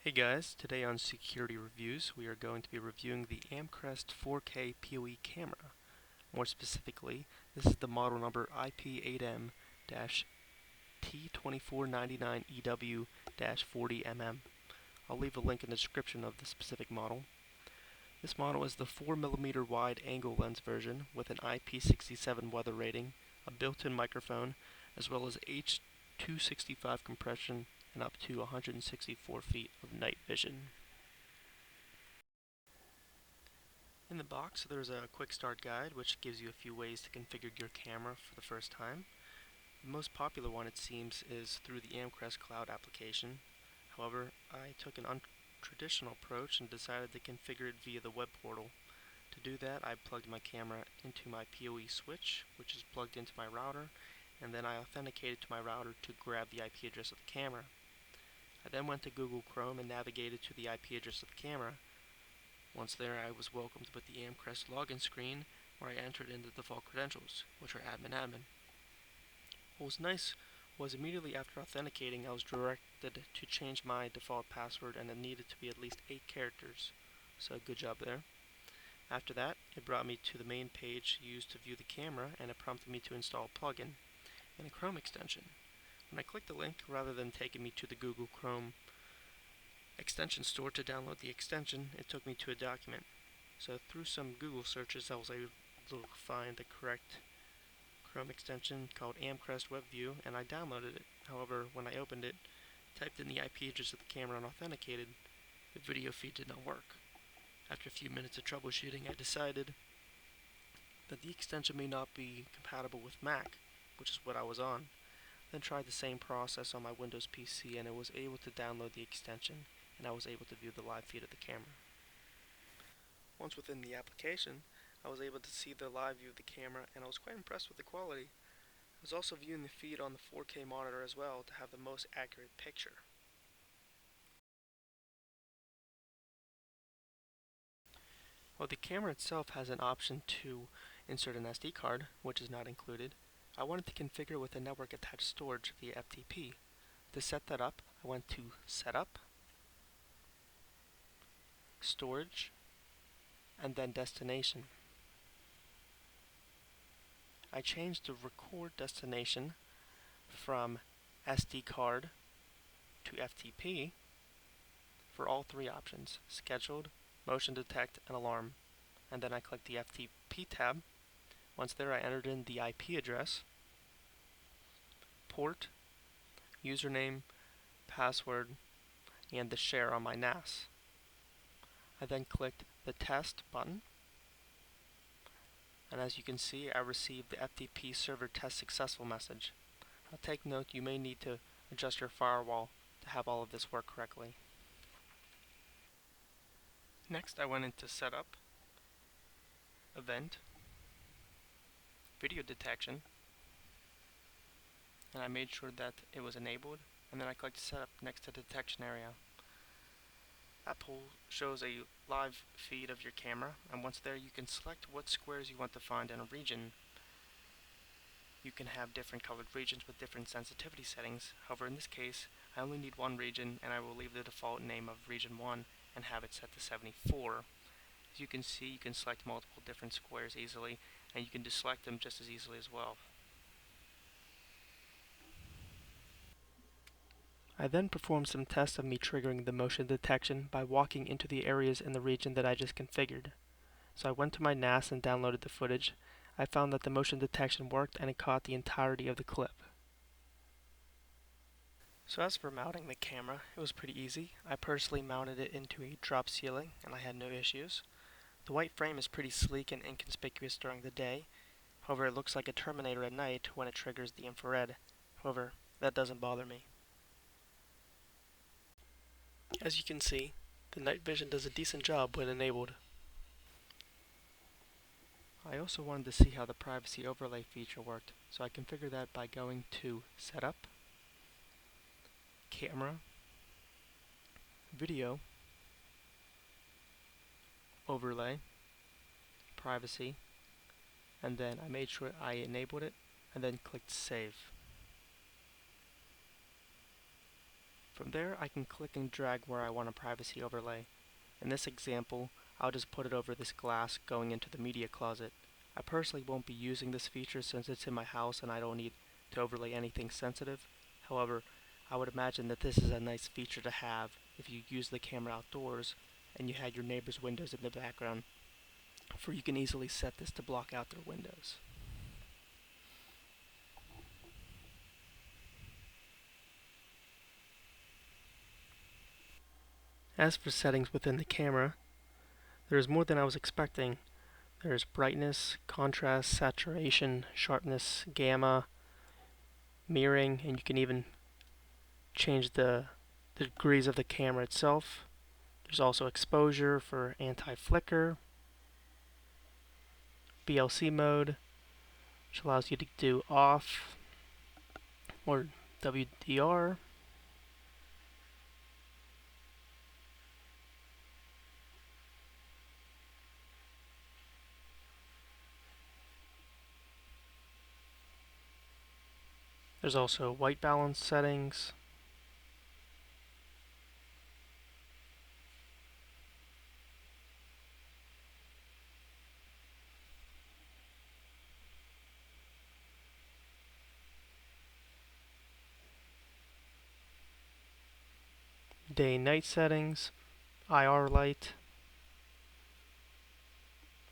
Hey guys, today on Security Reviews we are going to be reviewing the Amcrest 4K PoE camera. More specifically, this is the model number IP8M-T2499EW-40mm. I'll leave a link in the description of the specific model. This model is the 4mm wide angle lens version with an IP67 weather rating, a built-in microphone, as well as H.265 compression and up to 164 feet of night vision. In the box there's a quick start guide which gives you a few ways to configure your camera for the first time. The most popular one, it seems, is through the Amcrest cloud application. However, I took an untraditional approach and decided to configure it via the web portal. To do that, I plugged my camera into my PoE switch, which is plugged into my router, and then I authenticated to my router to grab the IP address of the camera. I then went to Google Chrome and navigated to the IP address of the camera. Once there, I was welcomed with the Amcrest login screen, where I entered in the default credentials, which are admin. What was nice was immediately after authenticating, I was directed to change my default password, and it needed to be at least 8 characters, so good job there. After that, it brought me to the main page used to view the camera, and it prompted me to install a plugin and a Chrome extension. When I clicked the link, rather than taking me to the Google Chrome extension store to download the extension, it took me to a document. So through some Google searches, I was able to find the correct Chrome extension called Amcrest WebView, and I downloaded it. However, when I opened it, typed in the IP address of the camera and authenticated, the video feed did not work. After a few minutes of troubleshooting, I decided that the extension may not be compatible with Mac, which is what I was on. Then tried the same process on my Windows PC, and it was able to download the extension, and I was able to view the live feed of the camera. Once within the application, I was able to see the live view of the camera, and I was quite impressed with the quality. I was also viewing the feed on the 4K monitor as well to have the most accurate picture. While the camera itself has an option to insert an SD card, which is not included, I wanted to configure with a network attached storage via FTP. To set that up, I went to Setup, Storage, and then Destination. I changed the record destination from SD card to FTP for all 3 options: scheduled, motion detect, and alarm. And then I clicked the FTP tab. Once there, I entered in the IP address, port, username, password, and the share on my NAS. I then clicked the test button, and as you can see, I received the FTP server test successful message. Now take note, you may need to adjust your firewall to have all of this work correctly. Next, I went into Setup, Event, Video Detection, and I made sure that it was enabled, and then I clicked Setup next to the detection area. That poll shows a live feed of your camera, and once there you can select what squares you want to find in a region. You can have different colored regions with different sensitivity settings. However, in this case, I only need one region, and I will leave the default name of region 1 and have it set to 74. As you can see, you can select multiple different squares easily, and you can deselect them just as easily as well. I then performed some tests of me triggering the motion detection by walking into the areas in the region that I just configured. So I went to my NAS and downloaded the footage. I found that the motion detection worked, and it caught the entirety of the clip. So as for mounting the camera, it was pretty easy. I personally mounted it into a drop ceiling, and I had no issues. The white frame is pretty sleek and inconspicuous during the day. However, it looks like a Terminator at night when it triggers the infrared. However, that doesn't bother me. As you can see, the night vision does a decent job when enabled. I also wanted to see how the privacy overlay feature worked, so I configured that by going to Setup, Camera, Video, Overlay, Privacy, and then I made sure I enabled it and then clicked Save. From there, I can click and drag where I want a privacy overlay. In this example, I'll just put it over this glass going into the media closet. I personally won't be using this feature since it's in my house and I don't need to overlay anything sensitive. However, I would imagine that this is a nice feature to have if you use the camera outdoors and you had your neighbor's windows in the background, for you can easily set this to block out their windows. As for settings within the camera, there is more than I was expecting. There's brightness, contrast, saturation, sharpness, gamma, mirroring, and you can even change the degrees of the camera itself. There's also exposure for anti-flicker, BLC mode, which allows you to do off or WDR. There's also white balance settings. Day and night settings, IR light,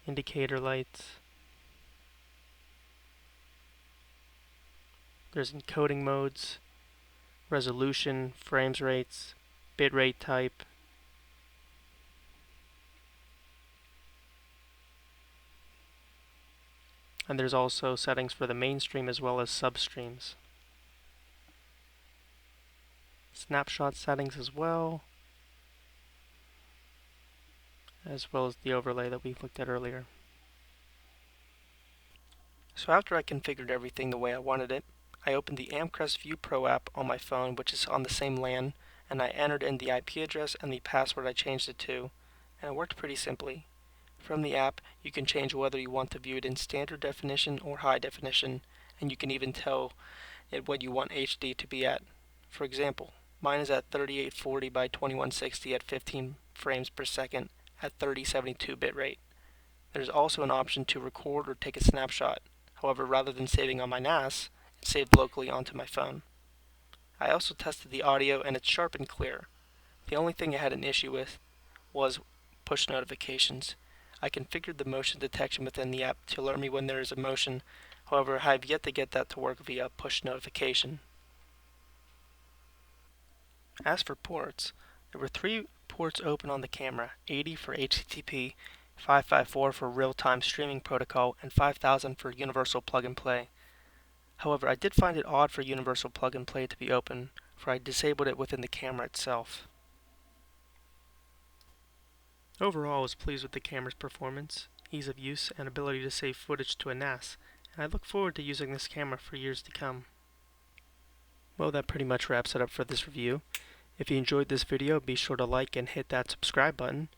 indicator lights. There's encoding modes, resolution, frames rates, bitrate type, and there's also settings for the mainstream as well as substreams. Snapshot settings as well as the overlay that we looked at earlier. So after I configured everything the way I wanted it, I opened the Amcrest View Pro app on my phone, which is on the same LAN, and I entered in the IP address and the password I changed it to, and it worked pretty simply. From the app, you can change whether you want to view it in standard definition or high definition, and you can even tell it what you want HD to be at. For example, mine is at 3840 by 2160 at 15 frames per second at 3072 bitrate. There's also an option to record or take a snapshot. However, rather than saving on my NAS, it saved locally onto my phone. I also tested the audio and it's sharp and clear. The only thing I had an issue with was push notifications. I configured the motion detection within the app to alert me when there is a motion. However, I have yet to get that to work via push notification. As for ports, there were 3 ports open on the camera, 80 for HTTP, 554 for real-time streaming protocol, and 5000 for universal plug-and-play. However, I did find it odd for universal plug-and-play to be open, for I disabled it within the camera itself. Overall, I was pleased with the camera's performance, ease of use, and ability to save footage to a NAS, and I look forward to using this camera for years to come. Well, that pretty much wraps it up for this review. If you enjoyed this video, be sure to like and hit that subscribe button.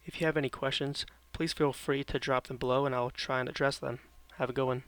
If you have any questions, please feel free to drop them below and I'll try and address them. Have a good one.